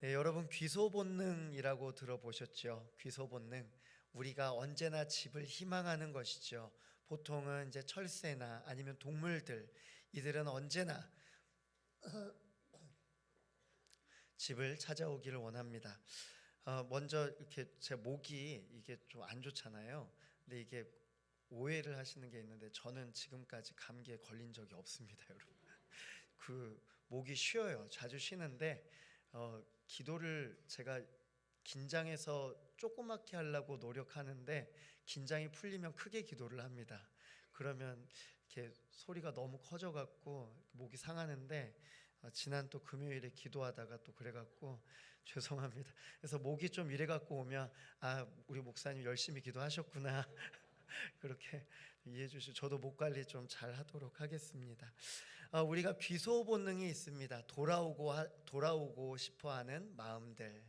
네, 여러분 귀소 본능이라고 들어보셨죠? 귀소 본능. 우리가 언제나 집을 희망하는 것이죠. 보통은 이제 철새나 아니면 동물들, 이들은 언제나 집을 찾아오기를 원합니다. 먼저 이렇게 제 목이 이게 좀 안 좋잖아요. 근데 이게 오해를 하시는 게 있는데 저는 지금까지 감기에 걸린 적이 없습니다, 여러분. 그 목이 쉬어요. 자주 쉬는데 기도를 제가 긴장해서 조그맣게 하려고 노력하는데 긴장이 풀리면 크게 기도를 합니다. 그러면 이렇게 소리가 너무 커져 갖고 목이 상하는데 지난 또 금요일에 기도하다가 또 그래 갖고 죄송합니다. 그래서 목이 좀 이래 갖고 오면 우리 목사님 열심히 기도하셨구나. 그렇게 이해해 주시고 저도 목 관리 좀 잘 하도록 하겠습니다. 우리가 귀소 본능이 있습니다. 돌아오고 싶어하는 마음들.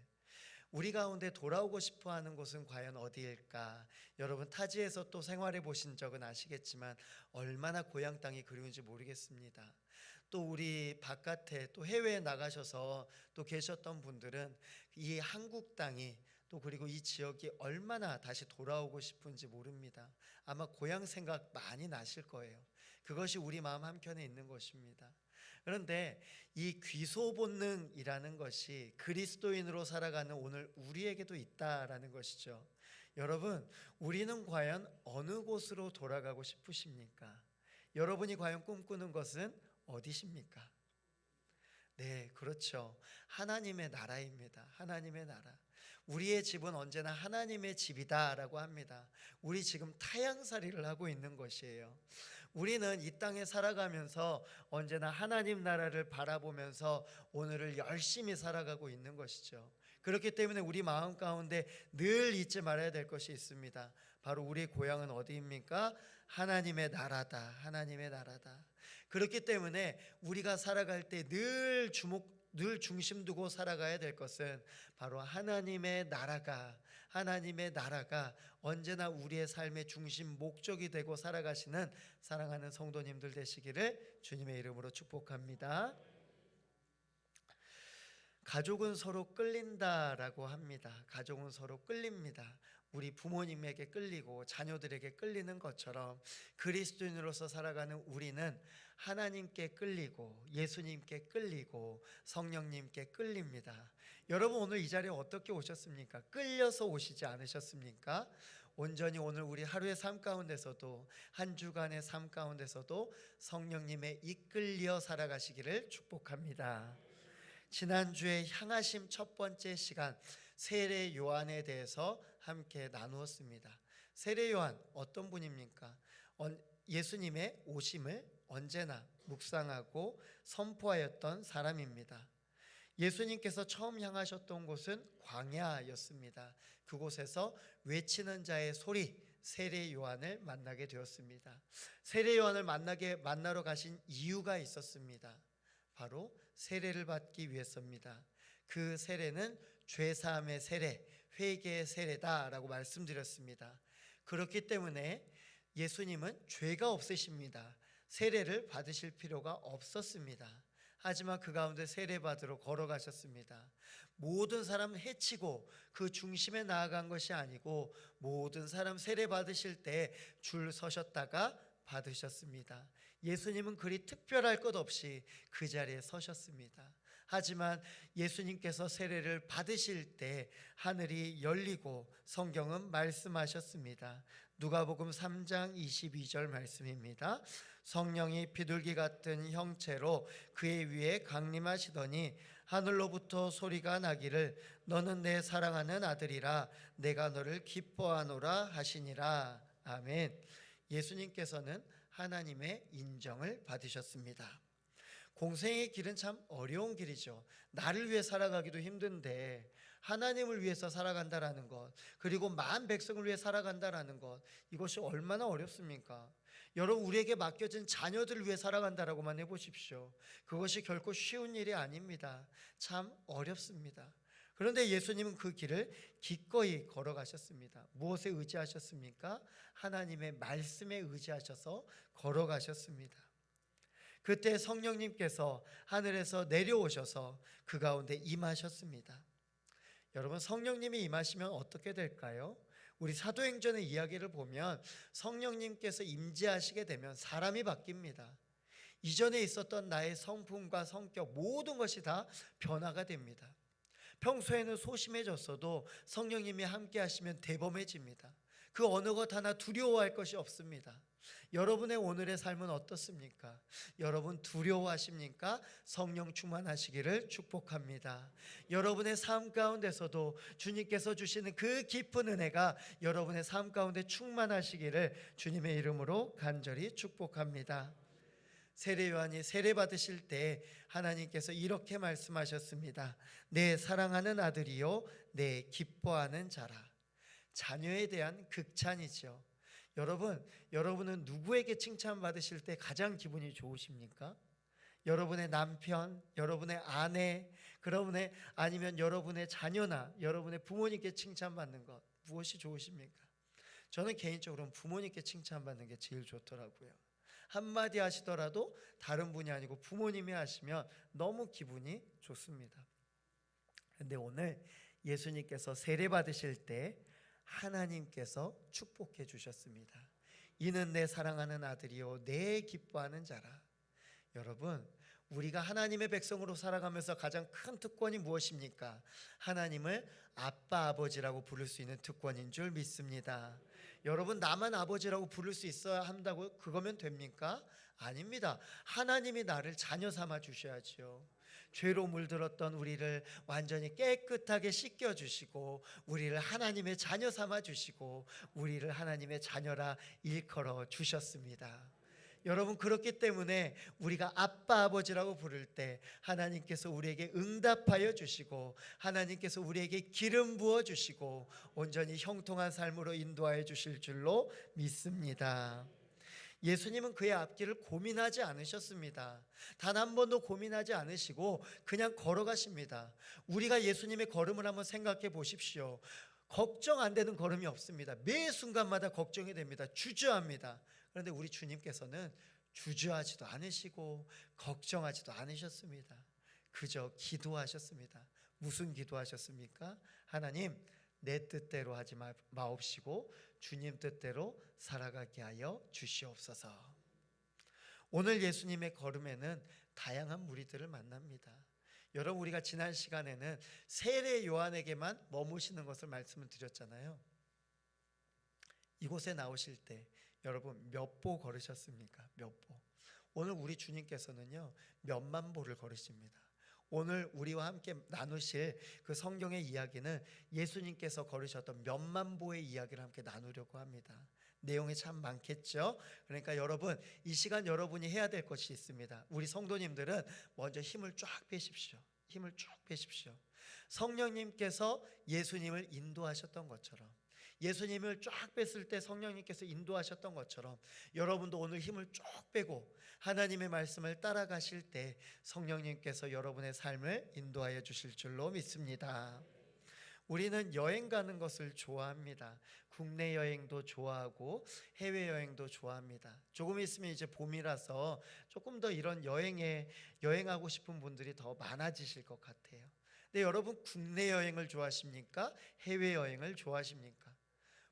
우리 가운데 돌아오고 싶어하는 곳은 과연 어디일까? 여러분 타지에서 또 생활해 보신 적은 아시겠지만 얼마나 고향 땅이 그리운지 모르겠습니다. 또 우리 바깥에 또 해외에 나가셔서 또 계셨던 분들은 이 한국 땅이 또 그리고 이 지역이 얼마나 다시 돌아오고 싶은지 모릅니다. 아마 고향 생각 많이 나실 거예요. 그것이 우리 마음 한켠에 있는 것입니다. 그런데 이 귀소 본능이라는 것이 그리스도인으로 살아가는 오늘 우리에게도 있다라는 것이죠. 여러분, 우리는 과연 어느 곳으로 돌아가고 싶으십니까? 여러분이 과연 꿈꾸는 것은 어디십니까? 네, 그렇죠. 하나님의 나라입니다. 하나님의 나라. 우리의 집은 언제나 하나님의 집이다라고 합니다. 우리 지금 타향살이를 하고 있는 것이에요. 우리는 이 땅에 살아가면서 언제나 하나님 나라를 바라보면서 오늘을 열심히 살아가고 있는 것이죠. 그렇기 때문에 우리 마음 가운데 늘 잊지 말아야 될 것이 있습니다. 바로 우리의 고향은 어디입니까? 하나님의 나라다. 하나님의 나라다. 그렇기 때문에 우리가 살아갈 때 늘 중심 두고 살아가야 될 것은 바로 하나님의 나라가 언제나 우리의 삶의 중심 목적이 되고 살아가시는 사랑하는 성도님들 되시기를 주님의 이름으로 축복합니다. 가족은 서로 끌린다라고 합니다. 가족은 서로 끌립니다. 우리 부모님에게 끌리고 자녀들에게 끌리는 것처럼 그리스도인으로서 살아가는 우리는 하나님께 끌리고 예수님께 끌리고 성령님께 끌립니다. 여러분 오늘 이 자리에 어떻게 오셨습니까? 끌려서 오시지 않으셨습니까? 온전히 오늘 우리 하루의 삶 가운데서도 한 주간의 삶 가운데서도 성령님의 이끌려 살아가시기를 축복합니다. 지난주에 향하심 첫 번째 시간 세례 요한에 대해서 함께 나누었습니다. 세례 요한 어떤 분입니까? 예수님의 오심을 언제나 묵상하고 선포하였던 사람입니다. 예수님께서 처음 향하셨던 곳은 광야였습니다. 그곳에서 외치는 자의 소리 세례 요한을 만나게 되었습니다. 세례 요한을 만나러 가신 이유가 있었습니다. 바로 세례를 받기 위해서입니다. 그 세례는 죄사함의 세례, 회개의 세례다라고 말씀드렸습니다. 그렇기 때문에 예수님은 죄가 없으십니다. 세례를 받으실 필요가 없었습니다. 하지만 그 가운데 세례받으러 걸어가셨습니다. 모든 사람 해치고 그 중심에 나아간 것이 아니고 모든 사람 세례받으실 때 줄 서셨다가 받으셨습니다. 예수님은 그리 특별할 것 없이 그 자리에 서셨습니다. 하지만 예수님께서 세례를 받으실 때 하늘이 열리고 성경은 말씀하셨습니다. 누가복음 3장 22절 말씀입니다. 성령이 비둘기 같은 형체로 그의 위에 강림하시더니 하늘로부터 소리가 나기를 너는 내 사랑하는 아들이라 내가 너를 기뻐하노라 하시니라. 아멘. 예수님께서는 하나님의 인정을 받으셨습니다. 공생의 길은 참 어려운 길이죠. 나를 위해 살아가기도 힘든데 하나님을 위해서 살아간다라는 것, 그리고 만 백성을 위해 살아간다라는 것, 이것이 얼마나 어렵습니까? 여러분, 우리에게 맡겨진 자녀들을 위해 살아간다라고만 해보십시오. 그것이 결코 쉬운 일이 아닙니다. 참 어렵습니다. 그런데 예수님은 그 길을 기꺼이 걸어가셨습니다. 무엇에 의지하셨습니까? 하나님의 말씀에 의지하셔서 걸어가셨습니다. 그때 성령님께서 하늘에서 내려오셔서 그 가운데 임하셨습니다. 여러분, 성령님이 임하시면 어떻게 될까요? 우리 사도행전의 이야기를 보면 성령님께서 임재하시게 되면 사람이 바뀝니다. 이전에 있었던 나의 성품과 성격 모든 것이 다 변화가 됩니다. 평소에는 소심해졌어도 성령님이 함께 하시면 대범해집니다. 그 어느 것 하나 두려워할 것이 없습니다. 여러분의 오늘의 삶은 어떻습니까? 여러분 두려워하십니까? 성령 충만하시기를 축복합니다. 여러분의 삶 가운데서도 주님께서 주시는 그 깊은 은혜가 여러분의 삶 가운데 충만하시기를 주님의 이름으로 간절히 축복합니다. 세례 요한이 세례 받으실 때 하나님께서 이렇게 말씀하셨습니다. 내 사랑하는 아들이요 내 기뻐하는 자라. 자녀에 대한 극찬이죠. 여러분은 누구에게 칭찬 받으실 때 가장 기분이 좋으십니까? 여러분의 남편, 여러분의 아내, 아니면 여러분의 자녀나 여러분의 부모님께 칭찬받는 것 무엇이 좋으십니까? 저는 개인적으로 부모님께 칭찬받는 게 제일 좋더라고요. 한마디 하시더라도 다른 분이 아니고 부모님이 하시면 너무 기분이 좋습니다. 그런데 오늘 예수님께서 세례 받으실 때 하나님께서 축복해 주셨습니다. 이는 내 사랑하는 아들이요 내 기뻐하는 자라. 여러분, 우리가 하나님의 백성으로 살아가면서 가장 큰 특권이 무엇입니까? 하나님을 아빠 아버지라고 부를 수 있는 특권인 줄 믿습니다. 여러분, 나만 아버지라고 부를 수 있어야 한다고 그거면 됩니까? 아닙니다. 하나님이 나를 자녀 삼아 주셔야죠. 죄로 물들었던 우리를 완전히 깨끗하게 씻겨주시고 우리를 하나님의 자녀 삼아 주시고 우리를 하나님의 자녀라 일컬어 주셨습니다. 여러분, 그렇기 때문에 우리가 아빠 아버지라고 부를 때 하나님께서 우리에게 응답하여 주시고 하나님께서 우리에게 기름 부어 주시고 온전히 형통한 삶으로 인도하여 주실 줄로 믿습니다. 예수님은 그의 앞길을 고민하지 않으셨습니다. 단 한 번도 고민하지 않으시고 그냥 걸어가십니다. 우리가 예수님의 걸음을 한번 생각해 보십시오. 걱정 안 되는 걸음이 없습니다. 매 순간마다 걱정이 됩니다. 주저합니다. 그런데 우리 주님께서는 주저하지도 않으시고 걱정하지도 않으셨습니다. 그저 기도하셨습니다. 무슨 기도하셨습니까? 하나님, 내 뜻대로 하지 마옵시고 주님 뜻대로 살아가게 하여 주시옵소서. 오늘 예수님의 걸음에는 다양한 무리들을 만납니다. 여러분, 우리가 지난 시간에는 세례 요한에게만 머무시는 것을 말씀을 드렸잖아요. 이곳에 나오실 때 여러분 몇 보 걸으셨습니까? 몇 보? 오늘 우리 주님께서는요 몇만 보를 걸으십니다. 오늘 우리와 함께 나누실 그 성경의 이야기는 예수님께서 걸으셨던 몇만 보의 이야기를 함께 나누려고 합니다. 내용이 참 많겠죠. 그러니까 여러분, 이 시간 여러분이 해야 될 것이 있습니다. 우리 성도님들은 먼저 힘을 쫙 빼십시오. 힘을 쭉 빼십시오. 성령님께서 예수님을 인도하셨던 것처럼, 예수님을 쫙 뺐을 때 성령님께서 인도하셨던 것처럼 여러분도 오늘 힘을 쭉 빼고 하나님의 말씀을 따라가실 때 성령님께서 여러분의 삶을 인도하여 주실 줄로 믿습니다. 우리는 여행 가는 것을 좋아합니다. 국내 여행도 좋아하고 해외여행도 좋아합니다. 조금 있으면 이제 봄이라서 조금 더 이런 여행하고 싶은 분들이 더 많아지실 것 같아요. 근데 여러분, 국내 여행을 좋아하십니까? 해외여행을 좋아하십니까?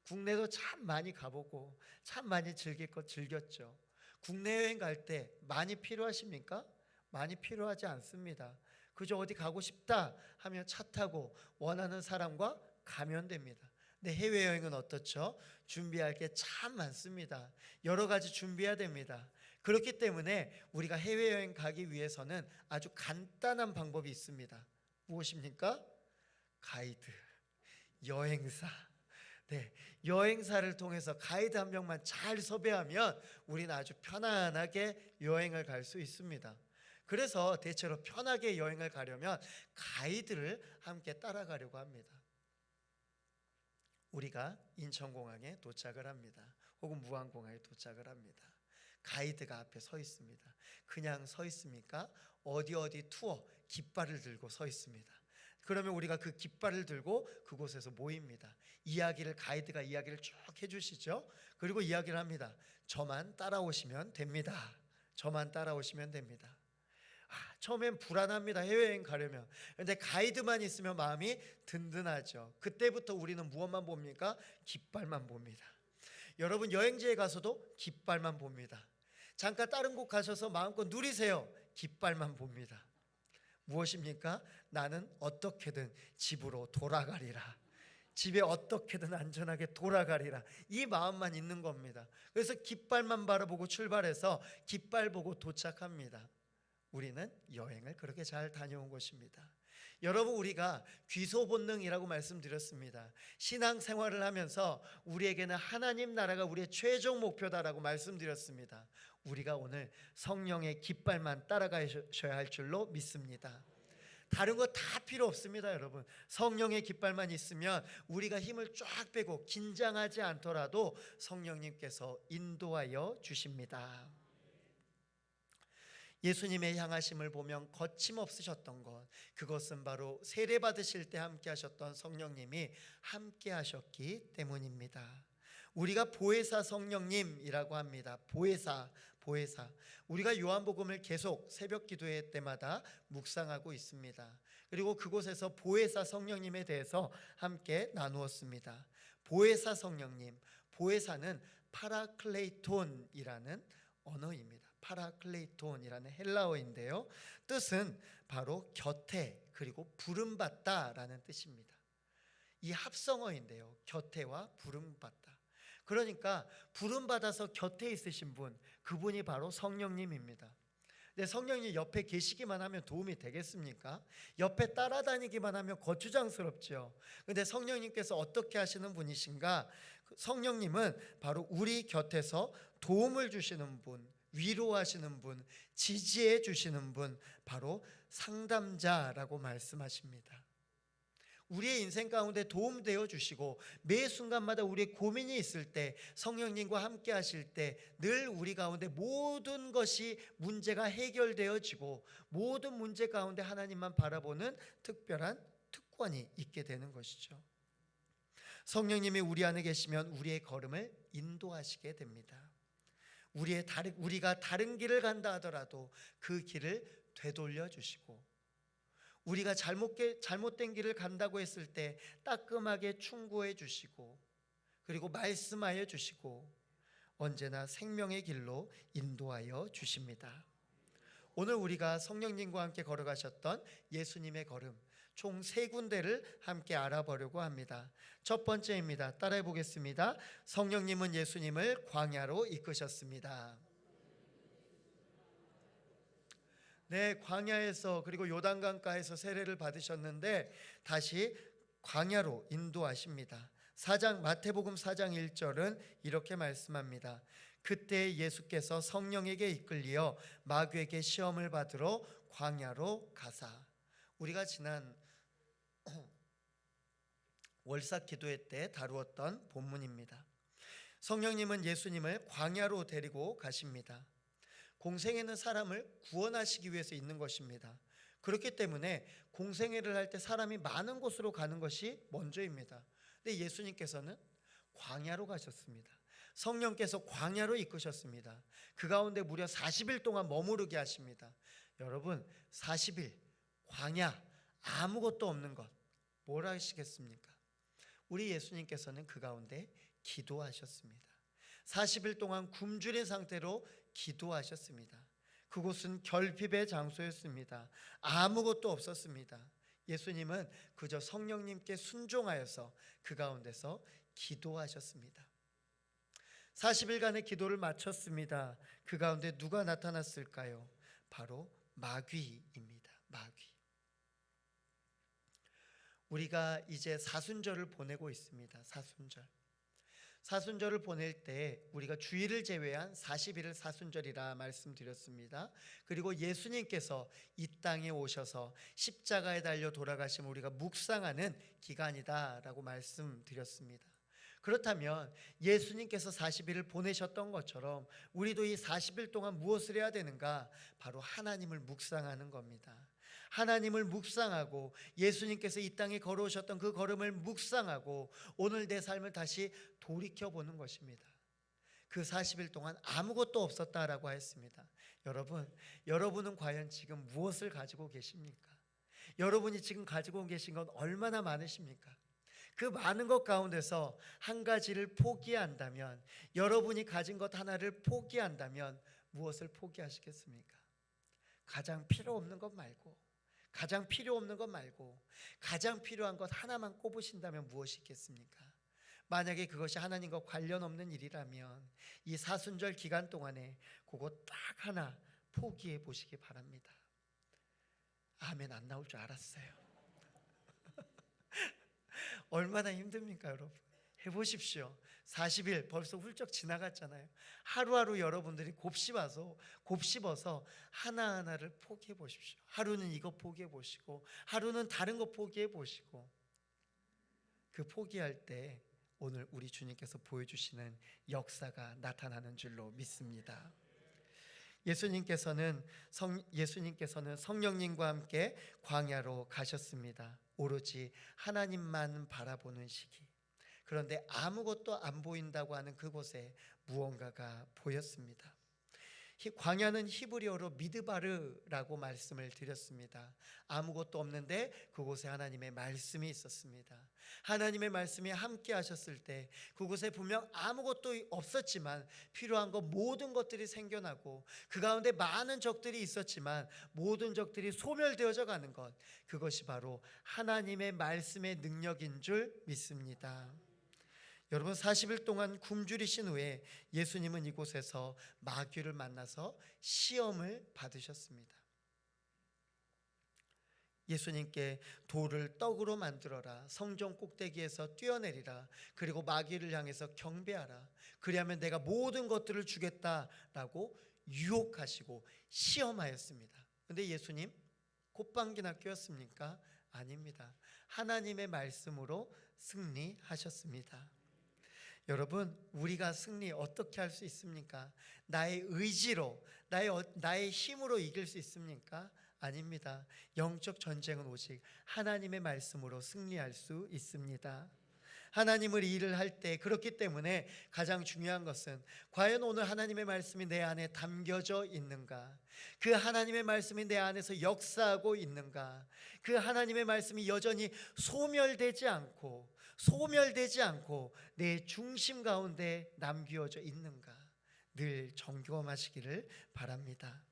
국내도 참 많이 가보고 참 많이 즐길 것 즐겼죠. 국내 여행 갈 때 많이 필요하십니까? 많이 필요하지 않습니다. 그저 어디 가고 싶다 하면 차 타고 원하는 사람과 가면 됩니다. 근데 해외여행은 어떻죠? 준비할 게 참 많습니다. 여러 가지 준비해야 됩니다. 그렇기 때문에 우리가 해외여행 가기 위해서는 아주 간단한 방법이 있습니다. 무엇입니까? 가이드, 여행사. 네, 여행사를 통해서 가이드 한 명만 잘 섭외하면 우리는 아주 편안하게 여행을 갈 수 있습니다. 그래서 대체로 편하게 여행을 가려면 가이드를 함께 따라가려고 합니다. 우리가 인천공항에 도착을 합니다. 혹은 무안공항에 도착을 합니다. 가이드가 앞에 서 있습니다. 그냥 서 있습니까? 어디 투어 깃발을 들고 서 있습니다. 그러면 우리가 그 깃발을 들고 그곳에서 모입니다. 가이드가 이야기를 쭉 해주시죠. 그리고 이야기를 합니다. 저만 따라오시면 됩니다. 저만 따라오시면 됩니다. 처음엔 불안합니다. 해외여행 가려면. 그런데 가이드만 있으면 마음이 든든하죠. 그때부터 우리는 무엇만 봅니까? 깃발만 봅니다. 여러분 여행지에 가서도 깃발만 봅니다. 잠깐 다른 곳 가셔서 마음껏 누리세요. 깃발만 봅니다. 무엇입니까? 나는 어떻게든 집으로 돌아가리라. 집에 어떻게든 안전하게 돌아가리라. 이 마음만 있는 겁니다. 그래서 깃발만 바라보고 출발해서 깃발 보고 도착합니다. 우리는 여행을 그렇게 잘 다녀온 것입니다. 여러분 우리가 귀소 본능이라고 말씀드렸습니다. 신앙생활을 하면서 우리에게는 하나님 나라가 우리의 최종 목표다라고 말씀드렸습니다. 우리가 오늘 성령의 깃발만 따라가셔야 할 줄로 믿습니다. 다른 거 다 필요 없습니다. 여러분 성령의 깃발만 있으면 우리가 힘을 쫙 빼고 긴장하지 않더라도 성령님께서 인도하여 주십니다. 예수님의 향하심을 보면 거침없으셨던 것, 그것은 바로 세례 받으실 때 함께 하셨던 성령님이 함께 하셨기 때문입니다. 우리가 보혜사 성령님이라고 합니다. 보혜사. 우리가 요한복음을 계속 새벽 기도회 때마다 묵상하고 있습니다. 그리고 그곳에서 보혜사 성령님에 대해서 함께 나누었습니다. 보혜사 성령님, 보혜사는 파라클레이톤이라는 언어입니다. 파라클레이톤이라는 헬라어인데요, 뜻은 바로 곁에 그리고 부름받다라는 뜻입니다. 이 합성어인데요, 곁에와 부름받다. 그러니까 부름받아서 곁에 있으신 분, 그분이 바로 성령님입니다. 근데 성령님 옆에 계시기만 하면 도움이 되겠습니까? 옆에 따라다니기만 하면 거추장스럽죠. 근데 성령님께서 어떻게 하시는 분이신가? 성령님은 바로 우리 곁에서 도움을 주시는 분, 위로하시는 분, 지지해 주시는 분, 바로 상담자라고 말씀하십니다. 우리의 인생 가운데 도움되어 주시고 매 순간마다 우리의 고민이 있을 때 성령님과 함께 하실 때 늘 우리 가운데 모든 것이 문제가 해결되어지고 모든 문제 가운데 하나님만 바라보는 특별한 특권이 있게 되는 것이죠. 성령님이 우리 안에 계시면 우리의 걸음을 인도하시게 됩니다. 우리가 다른 길을 간다 하더라도 그 길을 되돌려 주시고, 우리가 잘못된 길을 간다고 했을 때 따끔하게 충고해 주시고, 그리고 말씀하여 주시고, 언제나 생명의 길로 인도하여 주십니다. 오늘 우리가 성령님과 함께 걸어가셨던 예수님의 걸음, 총 3군데를 함께 알아보려고 합니다. 첫 번째입니다. 따라해 보겠습니다. 성령님은 예수님을 광야로 이끄셨습니다. 네, 광야에서 그리고 요단강가에서 세례를 받으셨는데 다시 광야로 인도하십니다. 마태복음 4장 1절은 이렇게 말씀합니다. 그때 예수께서 성령에게 이끌리어 마귀에게 시험을 받으러 광야로 가사. 우리가 지난 월삭 기도회 때 다루었던 본문입니다. 성령님은 예수님을 광야로 데리고 가십니다. 공생애는 사람을 구원하시기 위해서 있는 것입니다. 그렇기 때문에 공생애를 할 때 사람이 많은 곳으로 가는 것이 먼저입니다. 근데 예수님께서는 광야로 가셨습니다. 성령께서 광야로 이끄셨습니다. 그 가운데 무려 40일 동안 머무르게 하십니다. 여러분 40일 광야, 아무것도 없는 것, 뭘 하시겠습니까? 우리 예수님께서는 그 가운데 기도하셨습니다. 40일 동안 굶주린 상태로 기도하셨습니다. 그곳은 결핍의 장소였습니다. 아무것도 없었습니다. 예수님은 그저 성령님께 순종하여서 그 가운데서 기도하셨습니다. 40일간의 기도를 마쳤습니다. 그 가운데 누가 나타났을까요? 바로 마귀입니다. 마귀. 우리가 이제 사순절을 보내고 있습니다. 사순절을 보낼 때 우리가 주일을 제외한 40일을 사순절이라 말씀드렸습니다. 그리고 예수님께서 이 땅에 오셔서 십자가에 달려 돌아가심 우리가 묵상하는 기간이다라고 말씀드렸습니다. 그렇다면 예수님께서 40일을 보내셨던 것처럼 우리도 이 40일 동안 무엇을 해야 되는가? 바로 하나님을 묵상하는 겁니다. 하나님을 묵상하고 예수님께서 이 땅에 걸어오셨던 그 걸음을 묵상하고 오늘 내 삶을 다시 돌이켜보는 것입니다. 그 40일 동안 아무것도 없었다라고 했습니다. 여러분은 과연 지금 무엇을 가지고 계십니까? 여러분이 지금 가지고 계신 건 얼마나 많으십니까? 그 많은 것 가운데서 한 가지를 포기한다면, 여러분이 가진 것 하나를 포기한다면 무엇을 포기하시겠습니까? 가장 필요 없는 것 말고, 가장 필요 없는 것 말고 가장 필요한 것 하나만 꼽으신다면 무엇이 있겠습니까? 만약에 그것이 하나님과 관련 없는 일이라면 이 사순절 기간 동안에 그거 딱 하나 포기해 보시기 바랍니다. 아멘 안 나올 줄 알았어요. 얼마나 힘듭니까 여러분? 해보십시오. 40일 벌써 훌쩍 지나갔잖아요. 하루하루 여러분들이 곱씹어서 하나하나를 포기해 보십시오. 하루는 이거 포기해 보시고, 하루는 다른 거 포기해 보시고, 그 포기할 때 오늘 우리 주님께서 보여주시는 역사가 나타나는 줄로 믿습니다. 예수님께서는 성령님과 함께 광야로 가셨습니다. 오로지 하나님만 바라보는 시기. 그런데 아무것도 안 보인다고 하는 그곳에 무언가가 보였습니다. 광야는 히브리어로 미드바르라고 말씀을 드렸습니다. 아무것도 없는데 그곳에 하나님의 말씀이 있었습니다. 하나님의 말씀이 함께 하셨을 때 그곳에 분명 아무것도 없었지만 필요한 것 모든 것들이 생겨나고, 그 가운데 많은 적들이 있었지만 모든 적들이 소멸되어져 가는 것, 그것이 바로 하나님의 말씀의 능력인 줄 믿습니다. 여러분, 40일 동안 굶주리신 후에 예수님은 이곳에서 마귀를 만나서 시험을 받으셨습니다. 예수님께 돌을 떡으로 만들어라, 성전 꼭대기에서 뛰어내리라, 그리고 마귀를 향해서 경배하라, 그리하면 내가 모든 것들을 주겠다라고 유혹하시고 시험하였습니다. 그런데 예수님 콧방귀나 뀌었습니까? 아닙니다. 하나님의 말씀으로 승리하셨습니다. 여러분, 우리가 승리 어떻게 할 수 있습니까? 나의 의지로, 나의 힘으로 이길 수 있습니까? 아닙니다. 영적 전쟁은 오직 하나님의 말씀으로 승리할 수 있습니다. 하나님을 일을 할 때, 그렇기 때문에 가장 중요한 것은 과연 오늘 하나님의 말씀이 내 안에 담겨져 있는가? 그 하나님의 말씀이 내 안에서 역사하고 있는가? 그 하나님의 말씀이 여전히 소멸되지 않고 내 중심 가운데 남겨져 있는가? 늘 점검하시기를 바랍니다.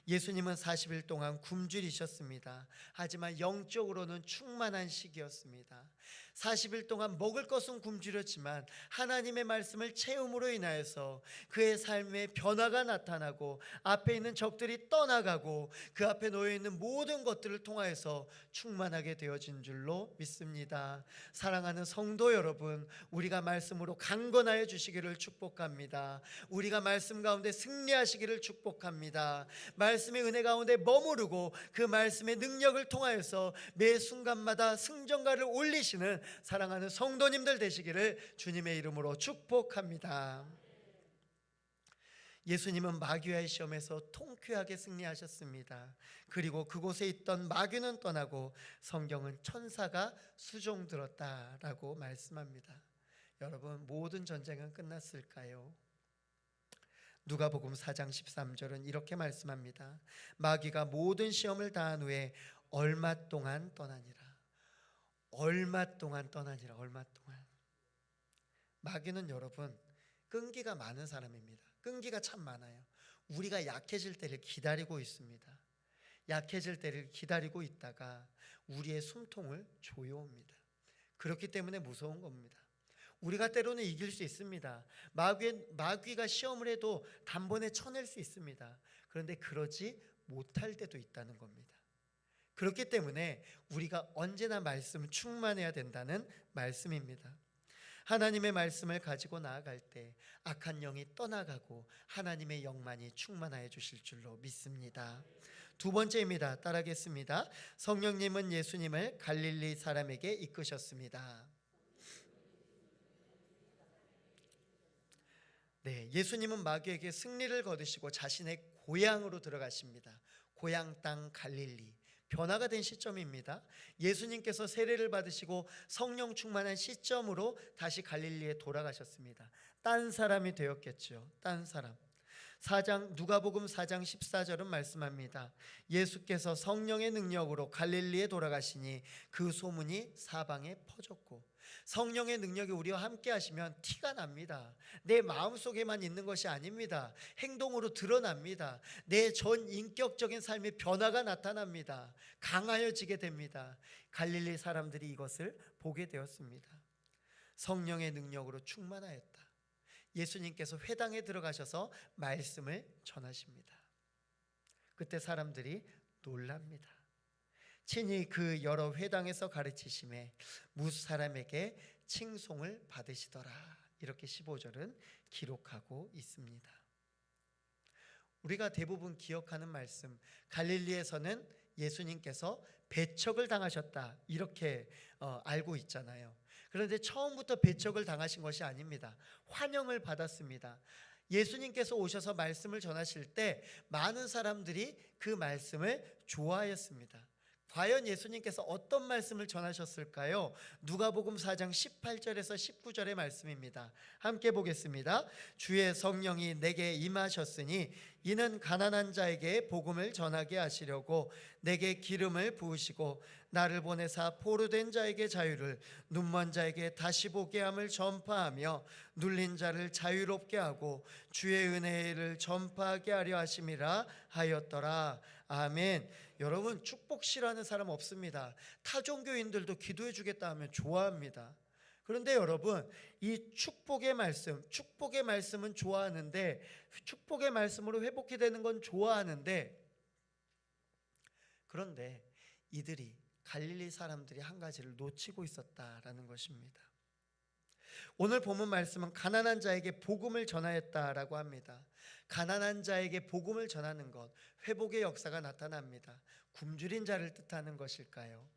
예수님은 40일 동안 굶주리셨습니다. 하지만 영적으로는 충만한 시기였습니다. 40일 동안 먹을 것은 굶주렸지만 하나님의 말씀을 채움으로 인하여서 그의 삶에 변화가 나타나고 앞에 있는 적들이 떠나가고 그 앞에 놓여있는 모든 것들을 통하여서 충만하게 되어진 줄로 믿습니다. 사랑하는 성도 여러분, 우리가 말씀으로 강건하여 주시기를 축복합니다. 우리가 말씀 가운데 승리하시기를 축복합니다. 말씀의 은혜 가운데 머무르고 그 말씀의 능력을 통하여서 매 순간마다 승전가를 올리시는 사랑하는 성도님들 되시기를 주님의 이름으로 축복합니다. 예수님은 마귀와의 시험에서 통쾌하게 승리하셨습니다. 그리고 그곳에 있던 마귀는 떠나고 성경은 천사가 수종들었다라고 말씀합니다. 여러분, 모든 전쟁은 끝났을까요? 누가복음 4장 13절은 이렇게 말씀합니다. 마귀가 모든 시험을 다한 후에 얼마 동안 떠나니라. 얼마 동안. 마귀는 여러분 끈기가 많은 사람입니다. 끈기가 참 많아요. 우리가 약해질 때를 기다리고 있습니다. 약해질 때를 기다리고 있다가 우리의 숨통을 조여옵니다. 그렇기 때문에 무서운 겁니다. 우리가 때로는 이길 수 있습니다. 마귀가 시험을 해도 단번에 쳐낼 수 있습니다. 그런데 그러지 못할 때도 있다는 겁니다. 그렇기 때문에 우리가 언제나 말씀 충만해야 된다는 말씀입니다. 하나님의 말씀을 가지고 나아갈 때 악한 영이 떠나가고 하나님의 영만이 충만하여 주실 줄로 믿습니다. 두 번째입니다. 따라하겠습니다. 성령님은 예수님을 갈릴리 사람에게 이끄셨습니다. 네, 예수님은 마귀에게 승리를 거두시고 자신의 고향으로 들어가십니다. 고향 땅 갈릴리. 변화가 된 시점입니다. 예수님께서 세례를 받으시고 성령 충만한 시점으로 다시 갈릴리에 돌아가셨습니다. 딴 사람이 되었겠죠. 딴 사람. 누가복음 4장 14절은 말씀합니다. 예수께서 성령의 능력으로 갈릴리에 돌아가시니 그 소문이 사방에 퍼졌고, 성령의 능력이 우리와 함께 하시면 티가 납니다. 내 마음속에만 있는 것이 아닙니다. 행동으로 드러납니다. 내 전 인격적인 삶의 변화가 나타납니다. 강하여지게 됩니다. 갈릴리 사람들이 이것을 보게 되었습니다. 성령의 능력으로 충만하였다. 예수님께서 회당에 들어가셔서 말씀을 전하십니다. 그때 사람들이 놀랍니다. 친히 그 여러 회당에서 가르치심에 뭇 사람에게 칭송을 받으시더라. 이렇게 15절은 기록하고 있습니다. 우리가 대부분 기억하는 말씀, 갈릴리에서는 예수님께서 배척을 당하셨다, 이렇게 알고 있잖아요. 그런데 처음부터 배척을 당하신 것이 아닙니다. 환영을 받았습니다. 예수님께서 오셔서 말씀을 전하실 때 많은 사람들이 그 말씀을 좋아하였습니다. 과연 예수님께서 어떤 말씀을 전하셨을까요? 누가복음 4장 18절에서 19절의 말씀입니다. 함께 보겠습니다. 주의 성령이 내게 임하셨으니 이는 가난한 자에게 복음을 전하게 하시려고 내게 기름을 부으시고 나를 보내사 포로된 자에게 자유를, 눈먼 자에게 다시 보게 함을 전파하며 눌린 자를 자유롭게 하고 주의 은혜를 전파하게 하려 하심이라 하였더라. 아멘. 여러분, 축복 싫어하는 사람 없습니다. 타종교인들도 기도해 주겠다 하면 좋아합니다. 그런데 여러분, 이 축복의 말씀은 좋아하는데, 축복의 말씀으로 회복이 되는 건 좋아하는데, 그런데 이들이, 갈릴리 사람들이 한 가지를 놓치고 있었다라는 것입니다. 오늘 본문 말씀은 가난한 자에게 복음을 전하였다라고 합니다. 가난한 자에게 복음을 전하는 것, 회복의 역사가 나타납니다. 굶주린 자를 뜻하는 것일까요?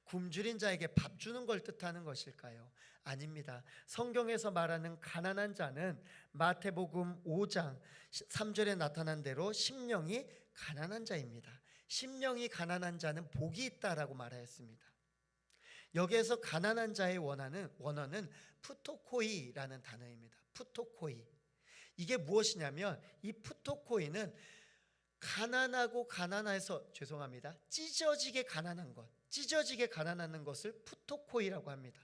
굶주린 자에게 밥 주는 걸 뜻하는 것일까요? 아닙니다. 성경에서 말하는 가난한 자는 마태복음 5장 3절에 나타난 대로 심령이 가난한 자입니다. 심령이 가난한 자는 복이 있다라고 말하였습니다. 여기에서 가난한 자의 원어는 푸토코이라는 단어입니다. 푸토코이. 이게 무엇이냐면, 이 푸토코이는 가난하고 가난해서, 찢어지게 가난한 것, 찢어지게 가난한 것을 푸토코이라고 합니다.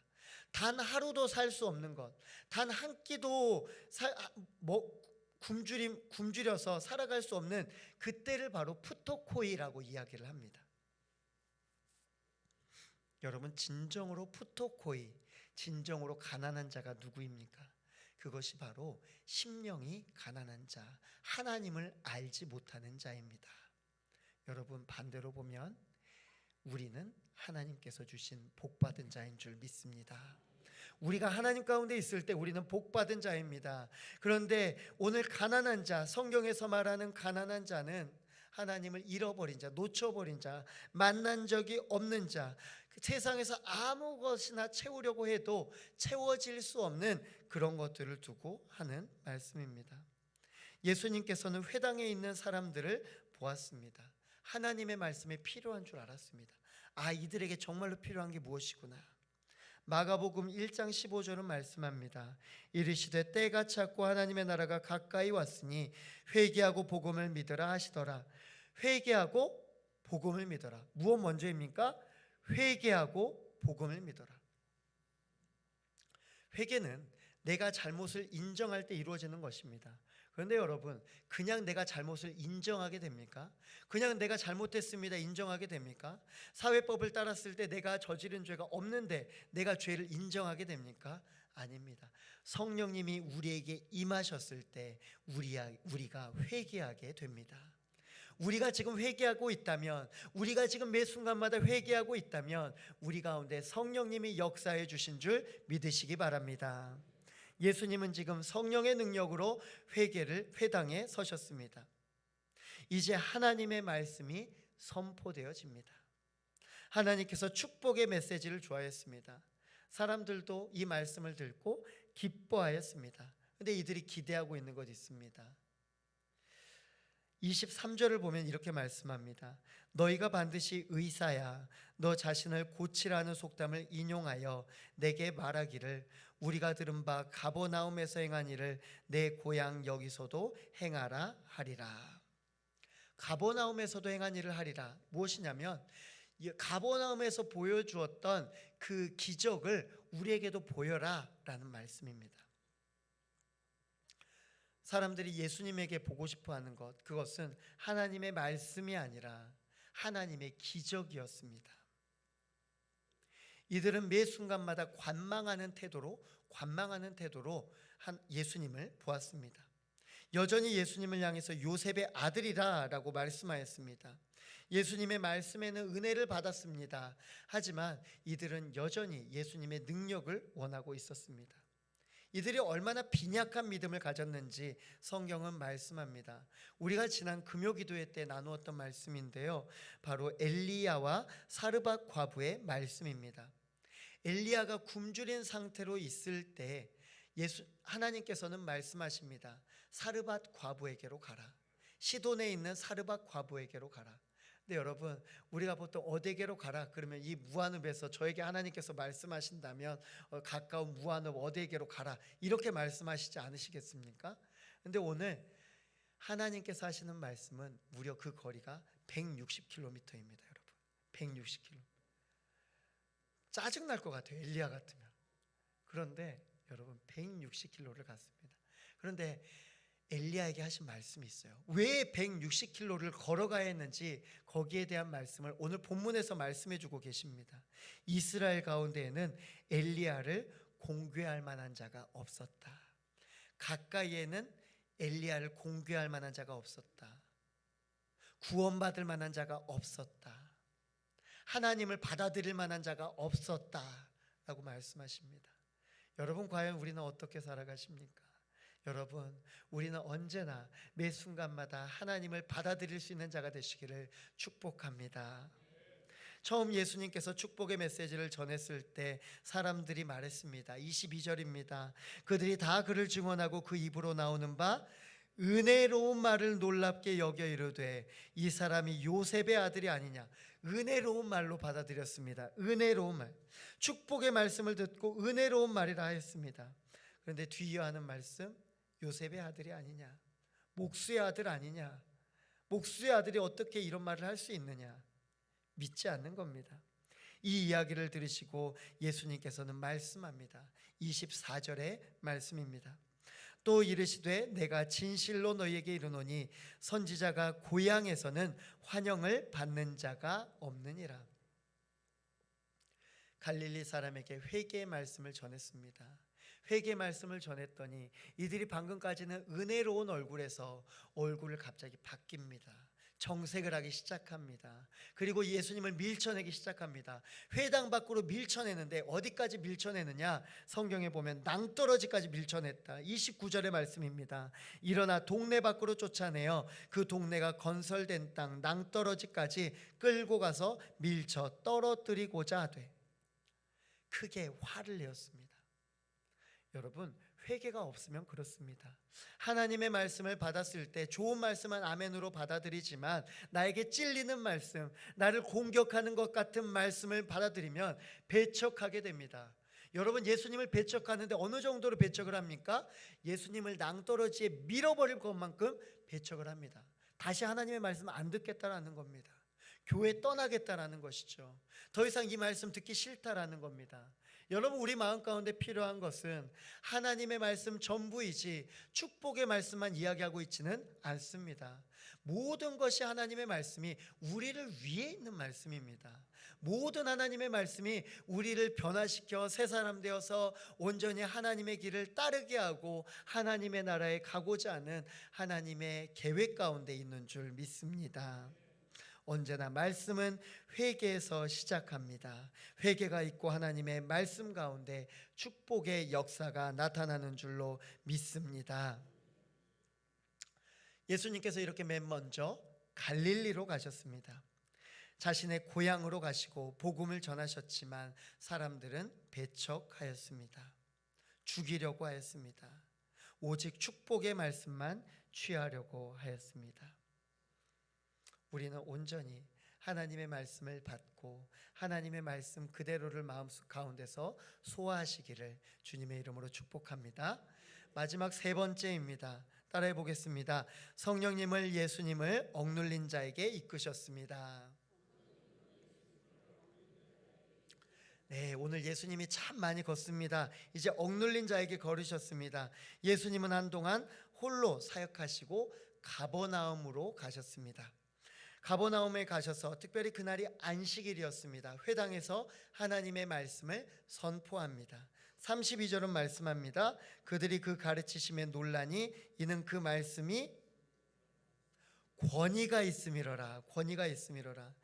단 하루도 살 수 없는 것, 단 한 끼도 굶주려서 살아갈 수 없는 그때를 바로 푸토코이라고 이야기를 합니다. 여러분, 진정으로 푸토코이, 진정으로 가난한 자가 누구입니까? 그것이 바로 심령이 가난한 자, 하나님을 알지 못하는 자입니다. 여러분, 반대로 보면 우리는 하나님께서 주신 복받은 자인 줄 믿습니다. 우리가 하나님 가운데 있을 때 우리는 복받은 자입니다. 그런데 오늘 가난한 자, 성경에서 말하는 가난한 자는 하나님을 잃어버린 자, 놓쳐버린 자, 만난 적이 없는 자, 세상에서 아무 것이나 채우려고 해도 채워질 수 없는 그런 것들을 두고 하는 말씀입니다. 예수님께서는 회당에 있는 사람들을 보았습니다. 하나님의 말씀이 필요한 줄 알았습니다. 이들에게 정말로 필요한 게 무엇이구나. 마가복음 1장 15절은 말씀합니다. 이르시되 때가 찼고 하나님의 나라가 가까이 왔으니 회개하고 복음을 믿으라 하시더라. 회개하고 복음을 믿어라. 무엇 먼저입니까? 회개하고 복음을 믿어라. 회개는 내가 잘못을 인정할 때 이루어지는 것입니다. 그런데 여러분, 그냥 내가 잘못을 인정하게 됩니까? 그냥 내가 잘못했습니다 인정하게 됩니까? 사회법을 따랐을 때 내가 저지른 죄가 없는데 내가 죄를 인정하게 됩니까? 아닙니다. 성령님이 우리에게 임하셨을 때 우리가 회개하게 됩니다. 우리가 지금 회개하고 있다면, 우리가 지금 매 순간마다 회개하고 있다면 우리 가운데 성령님이 역사해 주신 줄 믿으시기 바랍니다. 예수님은 지금 성령의 능력으로 회당에 서셨습니다. 이제 하나님의 말씀이 선포되어집니다. 하나님께서 축복의 메시지를 주하였습니다. 사람들도 이 말씀을 듣고 기뻐하였습니다. 그런데 이들이 기대하고 있는 것 있습니다. 23절을 보면 이렇게 말씀합니다. 너희가 반드시 의사야 너 자신을 고치라는 속담을 인용하여 내게 말하기를 우리가 들은 바 가버나움에서 행한 일을 내 고향 여기서도 행하라 하리라. 가버나움에서도 행한 일을 하리라. 무엇이냐면 가버나움에서 보여주었던 그 기적을 우리에게도 보여라 라는 말씀입니다. 사람들이 예수님에게 보고 싶어하는 것, 그것은 하나님의 말씀이 아니라 하나님의 기적이었습니다. 이들은 매 순간마다 관망하는 태도로 예수님을 보았습니다. 여전히 예수님을 향해서 요셉의 아들이라 라고 말씀하였습니다. 예수님의 말씀에는 은혜를 받았습니다. 하지만 이들은 여전히 예수님의 능력을 원하고 있었습니다. 이들이 얼마나 빈약한 믿음을 가졌는지 성경은 말씀합니다. 우리가 지난 금요기도회 때 나누었던 말씀인데요, 바로 엘리야와 사르밧 과부의 말씀입니다. 엘리야가 굶주린 상태로 있을 때 하나님께서는 말씀하십니다. 사르밧 과부에게로 가라. 시돈에 있는 사르밧 과부에게로 가라. 근데 여러분, 우리가 보통 어디에게로 가라 그러면 이 무한읍에서 저에게 하나님께서 말씀하신다면 가까운 무한읍 어디에게로 가라 이렇게 말씀하시지 않으시겠습니까? 근데 오늘 하나님께서 하시는 말씀은 무려 그 거리가 160km입니다. 여러분, 160km. 짜증날 것 같아요, 엘리야 같으면. 그런데 여러분 160km를 갔습니다. 그런데 엘리야에게 하신 말씀이 있어요. 왜 160km를 걸어가야 했는지 거기에 대한 말씀을 오늘 본문에서 말씀해 주고 계십니다. 이스라엘 가운데에는 엘리야를 공개할 만한 자가 없었다. 가까이에는 엘리야를 공개할 만한 자가 없었다. 구원받을 만한 자가 없었다. 하나님을 받아들일 만한 자가 없었다 라고 말씀하십니다. 여러분, 과연 우리는 어떻게 살아가십니까? 여러분, 우리는 언제나 매 순간마다 하나님을 받아들일 수 있는 자가 되시기를 축복합니다. 처음 예수님께서 축복의 메시지를 전했을 때 사람들이 말했습니다. 22절입니다. 그들이 다 그를 증언하고 그 입으로 나오는 바 은혜로운 말을 놀랍게 여겨 이르되 이 사람이 요셉의 아들이 아니냐. 은혜로운 말로 받아들였습니다. 은혜로운 말. 축복의 말씀을 듣고 은혜로운 말이라 하였습니다. 그런데 뒤이어하는 말씀, 요셉의 아들이 아니냐, 목수의 아들 아니냐, 목수의 아들이 어떻게 이런 말을 할 수 있느냐, 믿지 않는 겁니다. 이 이야기를 들으시고 예수님께서는 말씀합니다. 24절의 말씀입니다. 또 이르시되 내가 진실로 너희에게 이르노니 선지자가 고향에서는 환영을 받는 자가 없느니라. 갈릴리 사람에게 회개의 말씀을 전했습니다. 회개 말씀을 전했더니 이들이 방금까지는 은혜로운 얼굴에서 얼굴을 갑자기 바뀝니다. 정색을 하기 시작합니다. 그리고 예수님을 밀쳐내기 시작합니다. 회당 밖으로 밀쳐내는데 어디까지 밀쳐내느냐? 성경에 보면 낭떠러지까지 밀쳐냈다. 29절의 말씀입니다. 일어나 동네 밖으로 쫓아내어 그 동네가 건설된 땅 낭떠러지까지 끌고 가서 밀쳐 떨어뜨리고자 하되 크게 화를 내었습니다. 여러분, 회개가 없으면 그렇습니다. 하나님의 말씀을 받았을 때 좋은 말씀은 아멘으로 받아들이지만 나에게 찔리는 말씀, 나를 공격하는 것 같은 말씀을 받아들이면 배척하게 됩니다. 여러분, 예수님을 배척하는데 어느 정도로 배척을 합니까? 예수님을 낭떠러지에 밀어버릴 것만큼 배척을 합니다. 다시 하나님의 말씀 안 듣겠다라는 겁니다. 교회 떠나겠다라는 것이죠. 더 이상 이 말씀 듣기 싫다라는 겁니다. 여러분, 우리 마음 가운데 필요한 것은 하나님의 말씀 전부이지 축복의 말씀만 이야기하고 있지는 않습니다. 모든 것이 하나님의 말씀이 우리를 위해 있는 말씀입니다. 모든 하나님의 말씀이 우리를 변화시켜 새 사람 되어서 온전히 하나님의 길을 따르게 하고 하나님의 나라에 가고자 하는 하나님의 계획 가운데 있는 줄 믿습니다. 언제나 말씀은 회개에서 시작합니다. 회개가 있고 하나님의 말씀 가운데 축복의 역사가 나타나는 줄로 믿습니다. 예수님께서 이렇게 맨 먼저 갈릴리로 가셨습니다. 자신의 고향으로 가시고 복음을 전하셨지만 사람들은 배척하였습니다. 죽이려고 하였습니다. 오직 축복의 말씀만 취하려고 하였습니다. 우리는 온전히 하나님의 말씀을 받고 하나님의 말씀 그대로를 마음속 가운데서 소화하시기를 주님의 이름으로 축복합니다. 마지막 세 번째입니다. 따라해 보겠습니다. 성령님을 예수님을 억눌린 자에게 이끄셨습니다. 네, 오늘 예수님이 참 많이 걷습니다. 이제 억눌린 자에게 걸으셨습니다. 예수님은 한동안 홀로 사역하시고 가버나움으로 가셨습니다. 가버나움에 가셔서 특별히 그날이 안식일이었습니다. 회당에서 하나님의 말씀을 선포합니다. 32절은 말씀합니다. 그들이 그 가르치심에 놀라니 이는 그 말씀이 권위가 있음이로라. 권위가 있음이로라.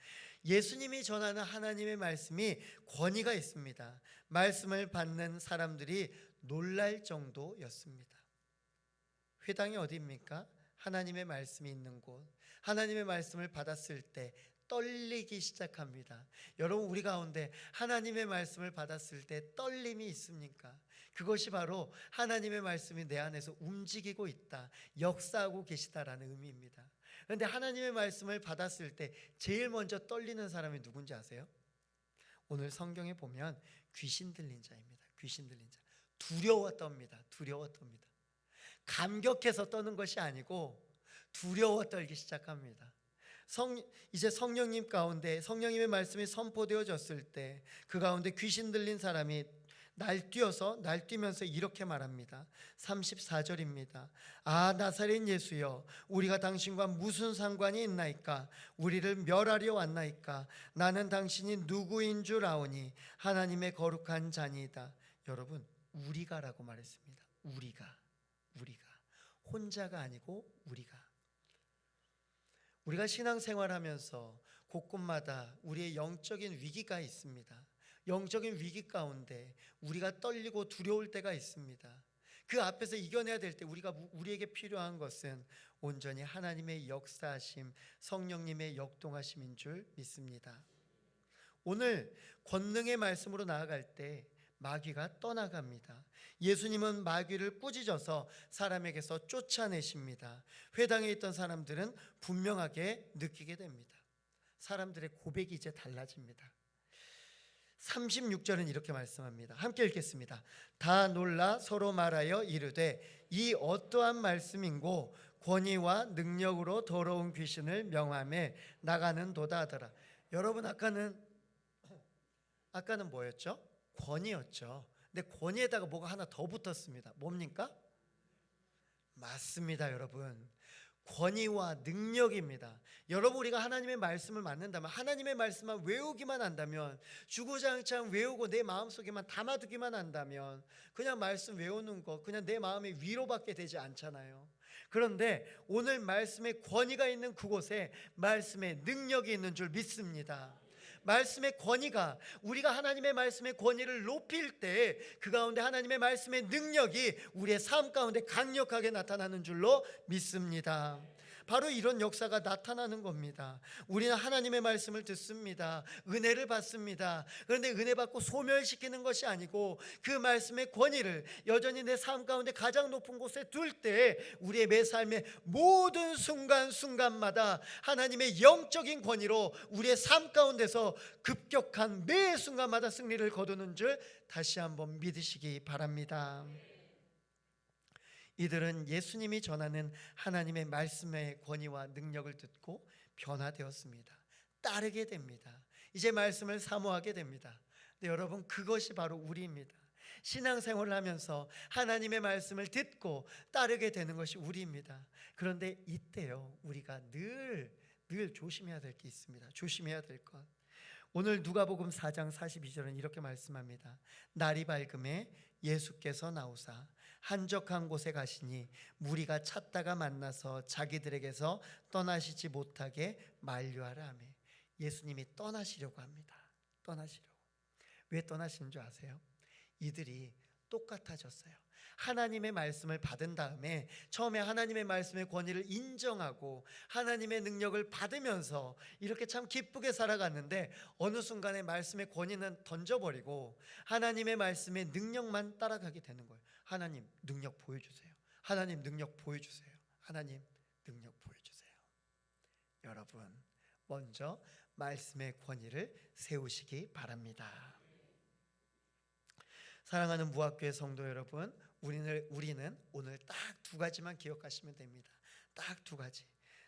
예수님이 전하는 하나님의 말씀이 권위가 있습니다. 말씀을 받는 사람들이 놀랄 정도였습니다. 회당이 어디입니까? 하나님의 말씀이 있는 곳. 하나님의 말씀을 받았을 때 떨리기 시작합니다. 여러분, 우리 가운데 하나님의 말씀을 받았을 때 떨림이 있습니까? 그것이 바로 하나님의 말씀이 내 안에서 움직이고 있다, 역사하고 계시다라는 의미입니다. 그런데 하나님의 말씀을 받았을 때 제일 먼저 떨리는 사람이 누군지 아세요? 오늘 성경에 보면 귀신 들린 자입니다. 귀신 들린 자. 두려워 떱니다. 두려워 떱니다. 감격해서 떠는 것이 아니고 두려워 떨기 시작합니다. 이제 성령님 가운데 성령님의 말씀이 선포되어졌을 때 그 가운데 귀신 들린 사람이 날뛰면서 이렇게 말합니다. 34절입니다. 아, 나사렛 예수여, 우리가 당신과 무슨 상관이 있나이까? 우리를 멸하려 왔나이까? 나는 당신이 누구인 줄 아오니 하나님의 거룩한 자니이다. 여러분, 우리가라고 말했습니다. 우리가 혼자가 아니고 우리가 신앙생활하면서 곳곳마다 우리의 영적인 위기가 있습니다. 영적인 위기 가운데 우리가 떨리고 두려울 때가 있습니다. 그 앞에서 이겨내야 될 때 우리에게 필요한 것은 온전히 하나님의 역사하심, 성령님의 역동하심인 줄 믿습니다. 오늘 권능의 말씀으로 나아갈 때 마귀가 떠나갑니다. 예수님은 마귀를 꾸짖어서 사람에게서 쫓아내십니다. 회당에 있던 사람들은 분명하게 느끼게 됩니다. 사람들의 고백이 이제 달라집니다. 36절은 이렇게 말씀합니다. 함께 읽겠습니다. 다 놀라 서로 말하여 이르되 이 어떠한 말씀인고 권위와 능력으로 더러운 귀신을 명함에 나가는도다 하더라. 여러분, 아까는 뭐였죠? 권위였죠. 근데 권위에다가 뭐가 하나 더 붙었습니다. 뭡니까? 맞습니다, 여러분. 권위와 능력입니다. 여러분, 우리가 하나님의 말씀을 받는다면, 하나님의 말씀만 외우기만 한다면, 주구장창 외우고 내 마음속에만 담아두기만 한다면 그냥 말씀 외우는 거 그냥 내 마음에 위로받게 되지 않잖아요. 그런데 오늘 말씀의 권위가 있는 그곳에 말씀의 능력이 있는 줄 믿습니다. 말씀의 권위가, 우리가 하나님의 말씀의 권위를 높일 때 그 가운데 하나님의 말씀의 능력이 우리의 삶 가운데 강력하게 나타나는 줄로 믿습니다. 바로 이런 역사가 나타나는 겁니다. 우리는 하나님의 말씀을 듣습니다. 은혜를 받습니다. 그런데 은혜 받고 소멸시키는 것이 아니고 그 말씀의 권위를 여전히 내 삶 가운데 가장 높은 곳에 둘 때 우리의 매 삶의 모든 순간순간마다 하나님의 영적인 권위로 우리의 삶 가운데서 급격한 매 순간마다 승리를 거두는 줄 다시 한번 믿으시기 바랍니다. 이들은 예수님이 전하는 하나님의 말씀의 권위와 능력을 듣고 변화되었습니다. 따르게 됩니다. 이제 말씀을 사모하게 됩니다. 근데 여러분, 그것이 바로 우리입니다. 신앙생활을 하면서 하나님의 말씀을 듣고 따르게 되는 것이 우리입니다. 그런데 이때요, 우리가 늘 조심해야 될 게 있습니다. 조심해야 될 것. 오늘 누가복음 4장 42절은 이렇게 말씀합니다. 날이 밝음에 예수께서 나오사 한적한 곳에 가시니 무리가 찾다가 만나서 자기들에게서 떠나시지 못하게 만류하라 하며, 예수님이 떠나시려고 합니다. 떠나시려고. 왜 떠나시는 줄 아세요? 이들이 똑같아졌어요. 하나님의 말씀을 받은 다음에 처음에 하나님의 말씀의 권위를 인정하고 하나님의 능력을 받으면서 이렇게 참 기쁘게 살아갔는데 어느 순간에 말씀의 권위는 던져버리고 하나님의 말씀의 능력만 따라가게 되는 거예요. 하나님 능력 보여주세요. 하나님 능력 보여주세요. 하나님 능력 보여주세요. 여러분, 먼저 말씀의 권위를 세우시기 바랍니다. 사랑하는 무학교의 성도 여러분, 우리는 오늘 딱 두 가지만 기억하시면 됩니다. 딱 두 가지.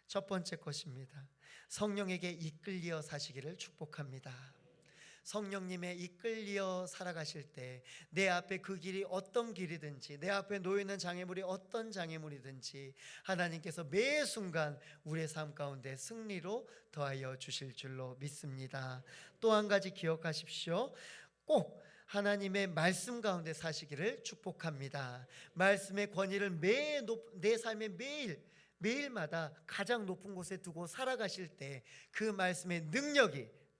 첫 번째 것입니다. 성령에게 이끌려 사시기를 축복합니다. 성령님의 이끌려 살아가실 때 내 앞에 그 길이 어떤 길이든지, 내 앞에 놓이는 장애물이 어떤 장애물이든지 하나님께서 매 순간 우리의 삶 가운데 승리로 더하여 주실 줄로 믿습니다. 또 한 가지 기억하십시오. 꼭 하나님의 말씀 가운데 사시기를 축복합니다. 말씀의 권위를 내 삶의 매일마다 가장 높은 곳에 두고 살아가실 때 그 말씀의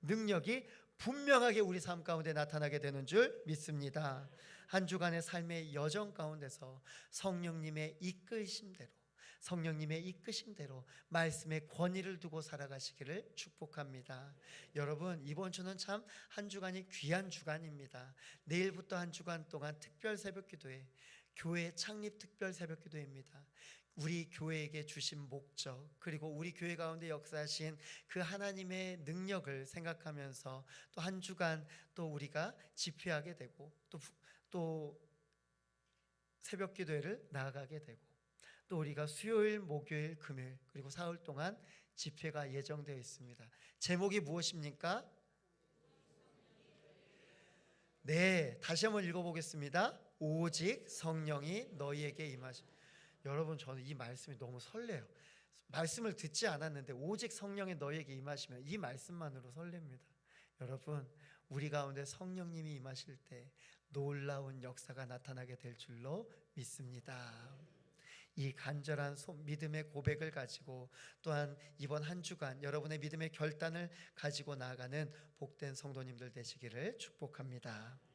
능력이 분명하게 우리 삶 가운데 나타나게 되는 줄 믿습니다. 한 주간의 삶의 여정 가운데서 성령님의 이끄심대로 말씀의 권위를 두고 살아가시기를 축복합니다. 여러분, 이번 주는 참 한 주간이 귀한 주간입니다. 내일부터 한 주간 동안 특별 새벽기도회, 교회 창립 특별 새벽기도회입니다. 우리 교회에게 주신 목적, 그리고 우리 교회 가운데 역사하신 그 하나님의 능력을 생각하면서 또 한 주간 또 우리가 집회하게 되고 또 새벽 기도회를 나아가게 되고 또 우리가 수요일, 목요일, 금요일 그리고 사흘 동안 집회가 예정되어 있습니다. 제목이 무엇입니까? 네, 다시 한번 읽어보겠습니다. 오직 성령이 너희에게 임하시. 여러분, 저는 이 말씀이 너무 설레요. 말씀을 듣지 않았는데 오직 성령이 너희에게 임하시면 이 말씀만으로 설렙니다. 여러분, 우리 가운데 성령님이 임하실 때 놀라운 역사가 나타나게 될 줄로 믿습니다. 이 간절한 믿음의 고백을 가지고 또한 이번 한 주간 여러분의 믿음의 결단을 가지고 나아가는 복된 성도님들 되시기를 축복합니다.